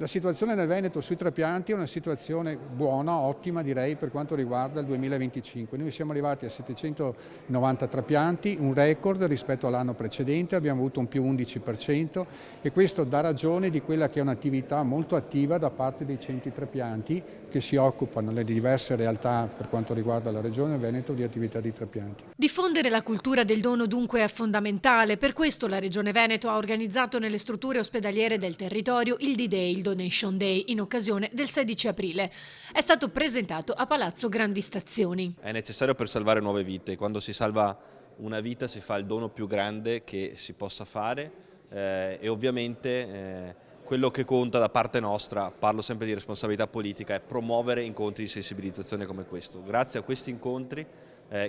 La situazione nel Veneto sui trapianti è una situazione buona, ottima direi per quanto riguarda il 2025. Noi siamo arrivati a 790 trapianti, un record rispetto all'anno precedente, abbiamo avuto un più 11% e questo dà ragione di quella che è un'attività molto attiva da parte dei centri trapianti che si occupano nelle diverse realtà per quanto riguarda la regione Veneto di attività di trapianti. Diffondere la cultura del dono dunque è fondamentale, per questo la Regione Veneto ha organizzato nelle strutture ospedaliere del territorio il D-Day, il Donation Day, in occasione del 16 aprile. È stato presentato a Palazzo Grandi Stazioni. È necessario per salvare nuove vite. Quando si salva una vita si fa il dono più grande che si possa fare e ovviamente quello che conta da parte nostra, parlo sempre di responsabilità politica, è promuovere incontri di sensibilizzazione come questo. Grazie a questi incontri,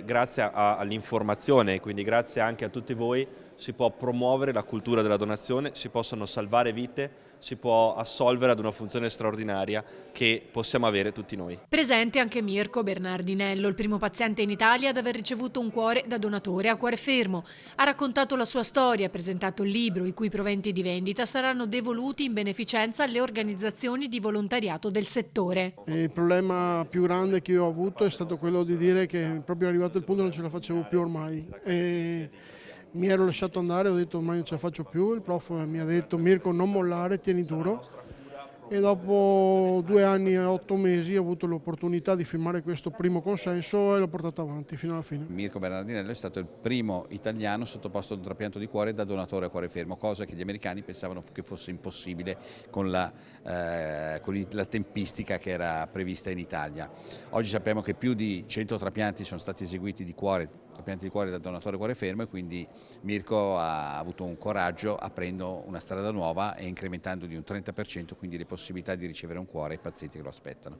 grazie all'informazione e quindi grazie anche a tutti voi, si può promuovere la cultura della donazione, si possono salvare vite, si può assolvere ad una funzione straordinaria che possiamo avere tutti noi. Presente anche Mirko Bernardinello, il primo paziente in Italia ad aver ricevuto un cuore da donatore a cuore fermo. Ha raccontato la sua storia, ha presentato il libro, i cui proventi di vendita saranno devoluti in beneficenza alle organizzazioni di volontariato del settore. Il problema più grande che io ho avuto è stato quello di dire che proprio arrivato il punto non ce la facevo più ormai. Mi ero lasciato andare, ho detto ormai non ce la faccio più, il prof mi ha detto Mirko non mollare, tieni duro e dopo 2 anni e 8 mesi ho avuto l'opportunità di firmare questo primo consenso e l'ho portato avanti fino alla fine. Mirko Bernardinello è stato il primo italiano sottoposto a un trapianto di cuore da donatore a cuore fermo, cosa che gli americani pensavano che fosse impossibile con la tempistica che era prevista in Italia. Oggi sappiamo che più di 100 trapianti sono stati eseguiti di cuore, trapianti di cuore da donatore a cuore fermo, e quindi Mirko ha avuto un coraggio aprendo una strada nuova e incrementando di un 30% quindi le possibilità di ricevere un cuore ai pazienti che lo aspettano.